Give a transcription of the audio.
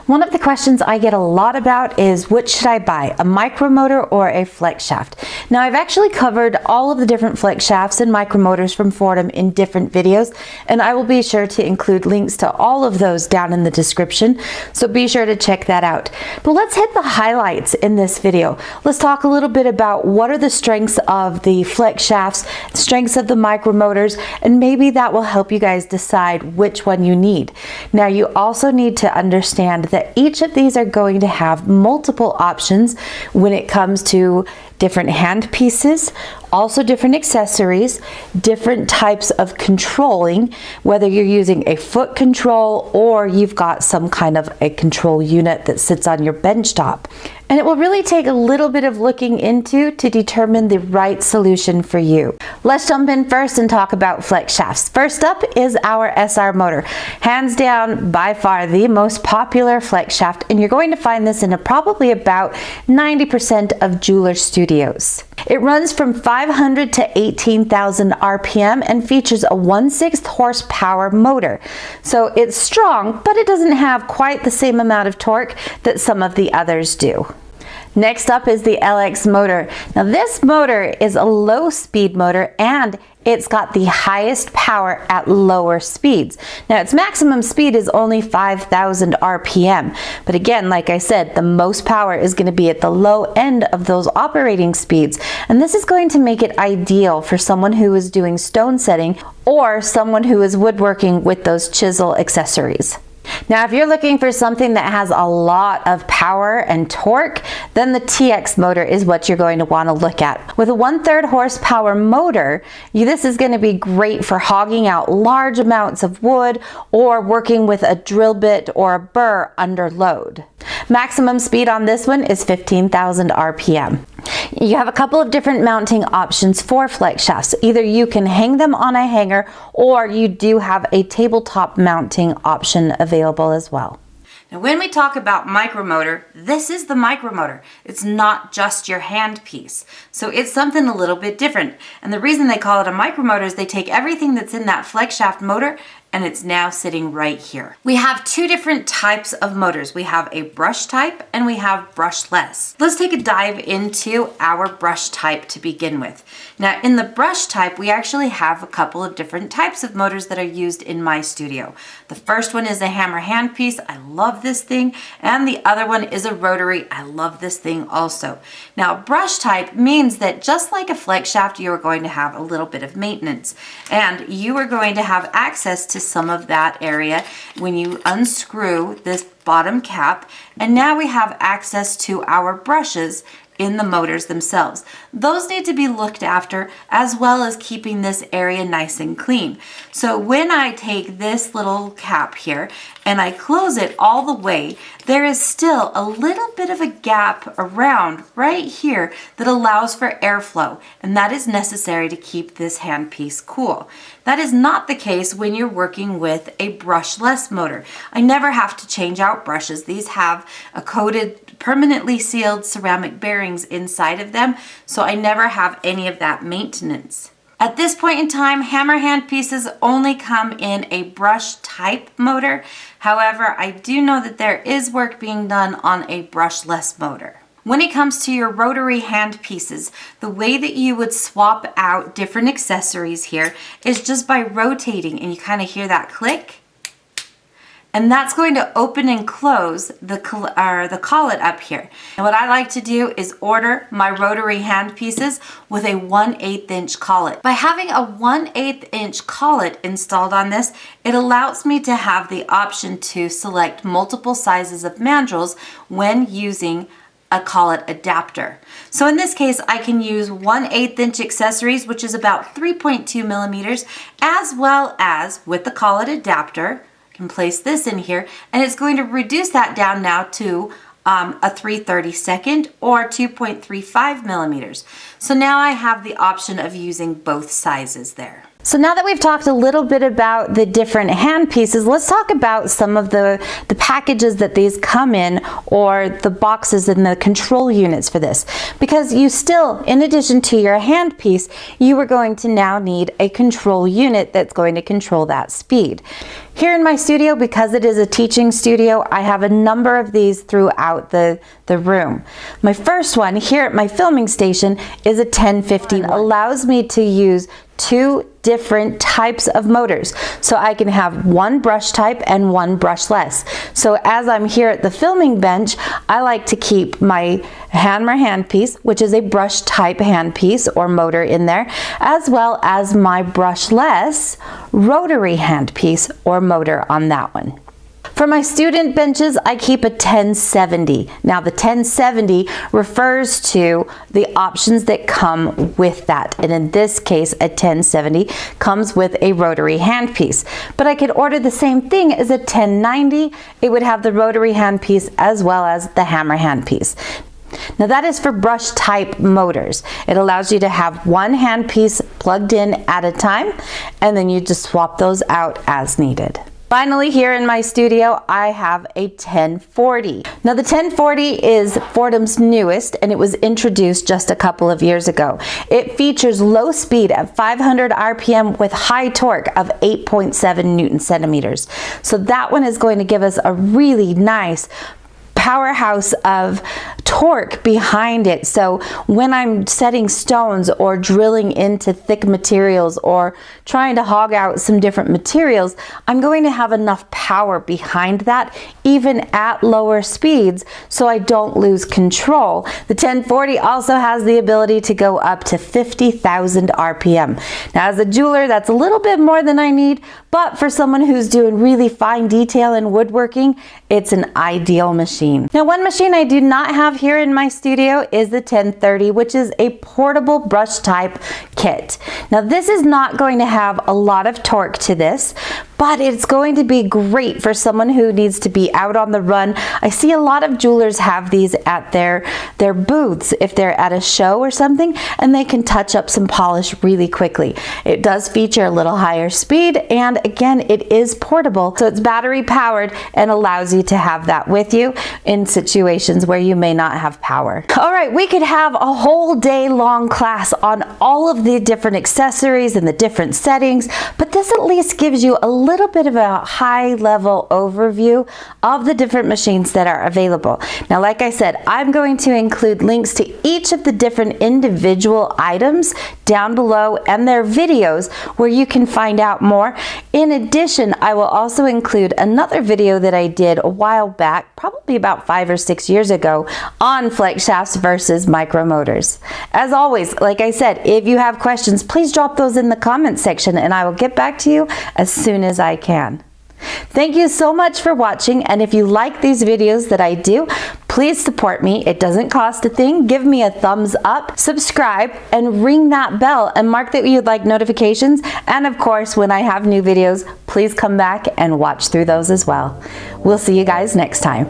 One of the questions I get a lot about is which should I buy, a micromotor or a flex shaft? Now I've actually covered all of the different flex shafts and micromotors from Foredom in different videos, and I will be sure to include links to all of those down in the description, so be sure to check that out. But let's hit the highlights in this video. Let's talk a little bit about what are the strengths of the flex shafts, strengths of the micromotors, and maybe that will help you guys decide which one you need. Now you also need to understand that each of these are going to have multiple options when it comes to different hand pieces, also different accessories, different types of controlling, whether you're using a foot control or you've got some kind of a control unit that sits on your bench top. And it will really take a little bit of looking into to determine the right solution for you. Let's jump in first and talk about flex shafts. First up is our SR motor. Hands down, by far the most popular flex shaft, and you're going to find this in probably about 90% of jeweler studios. It runs from 500 to 18,000 RPM and features a 1/6 horsepower motor. So it's strong, but it doesn't have quite the same amount of torque that some of the others do. Next up is the LX motor. Now this motor is a low speed motor and it's got the highest power at lower speeds. Now its maximum speed is only 5,000 RPM, but again, like I said, the most power is going to be at the low end of those operating speeds, and this is going to make it ideal for someone who is doing stone setting or someone who is woodworking with those chisel accessories. Now if you're looking for something that has a lot of power and torque, then the TX motor is what you're going to want to look at. With a 1/3 horsepower motor, this is going to be great for hogging out large amounts of wood or working with a drill bit or a burr under load. Maximum speed on this one is 15,000 RPM. You have a couple of different mounting options for flex shafts. Either you can hang them on a hanger or you do have a tabletop mounting option available as well. Now when we talk about micromotor, this is the micromotor. It's not just your hand piece. So it's something a little bit different. And the reason they call it a micromotor is they take everything that's in that flex shaft motor and it's now sitting right here. We have two different types of motors. We have a brush type and we have brushless. Let's take a dive into our brush type to begin with. Now in the brush type, we actually have a couple of different types of motors that are used in my studio. The first one is a hammer handpiece. I love this thing. And the other one is a rotary. I love this thing also. Now brush type means that just like a flex shaft, you are going to have a little bit of maintenance and you are going to have access to some of that area when you unscrew this bottom cap, and now we have access to our brushes in the motors themselves. Those need to be looked after as well as keeping this area nice and clean. So when I take this little cap here and I close it all the way, there is still a little bit of a gap around right here that allows for airflow, and that is necessary to keep this handpiece cool. That is not the case when you're working with a brushless motor. I never have to change out brushes. These have a coated, permanently sealed ceramic bearings inside of them, so I never have any of that maintenance. At this point in time, hammer hand pieces only come in a brush type motor. However, I do know that there is work being done on a brushless motor. When it comes to your rotary hand pieces, the way that you would swap out different accessories here is just by rotating, and you kind of hear that click. And that's going to open and close the collet up here. And what I like to do is order my rotary hand pieces with a 1/8 inch collet. By having a 1/8 inch collet installed on this, it allows me to have the option to select multiple sizes of mandrels when using a collet adapter. So in this case, I can use 1/8 inch accessories, which is about 3.2 millimeters, as well as with the collet adapter, can place this in here, and it's going to reduce that down now to a 3/32 or 2.35 millimeters. So now I have the option of using both sizes there. So now that we've talked a little bit about the different hand pieces, let's talk about some of the packages that these come in, or the boxes and the control units for this. Because you still, in addition to your hand piece, you are going to now need a control unit that's going to control that speed. Here in my studio, because it is a teaching studio, I have a number of these throughout the room. My first one here at my filming station is a 1050. It allows me to use two different types of motors. So I can have one brush type and one brushless. So as I'm here at the filming bench, I like to keep my hammer handpiece, which is a brush type handpiece or motor in there, as well as my brushless rotary handpiece or motor on that one. For my student benches, I keep a 1070. Now the 1070 refers to the options that come with that. And in this case, a 1070 comes with a rotary handpiece. But I could order the same thing as a 1090. It would have the rotary handpiece as well as the hammer handpiece. Now that is for brush type motors. It allows you to have one handpiece plugged in at a time, and then you just swap those out as needed. Finally, here in my studio, I have a 1040. Now the 1040 is Foredom's newest, and it was introduced just a couple of years ago. It features low speed at 500 RPM with high torque of 8.7 Newton centimeters. So that one is going to give us a really nice powerhouse of torque behind it. So when I'm setting stones or drilling into thick materials or trying to hog out some different materials, I'm going to have enough power behind that even at lower speeds so I don't lose control. The 1040 also has the ability to go up to 50,000 RPM. Now as a jeweler, that's a little bit more than I need, but for someone who's doing really fine detail in woodworking, it's an ideal machine. Now one machine I do not have here in my studio is the 1030, which is a portable brush type kit. Now this is not going to have a lot of torque to this, but it's going to be great for someone who needs to be out on the run. I see a lot of jewelers have these at their booths if they're at a show or something, and they can touch up some polish really quickly. It does feature a little higher speed, and again, it is portable, so it's battery powered and allows you to have that with you in situations where you may not have power. All right, we could have a whole day long class on all of the different accessories and the different settings, but this at least gives you a little bit of a high level overview of the different machines that are available. Now, like I said, I'm going to include links to each of the different individual items down below and their videos where you can find out more. In addition, I will also include another video that I did a while back, probably about 5 or 6 years ago, on Flexshafts versus micromotors. As always, like I said, if you have questions, please drop those in the comment section and I will get back to you as soon as I can. Thank you so much for watching, and if you like these videos that I do, please support me. It doesn't cost a thing. Give me a thumbs up, subscribe, and ring that bell and mark that you'd like notifications. And of course, when I have new videos, please come back and watch through those as well. We'll see you guys next time.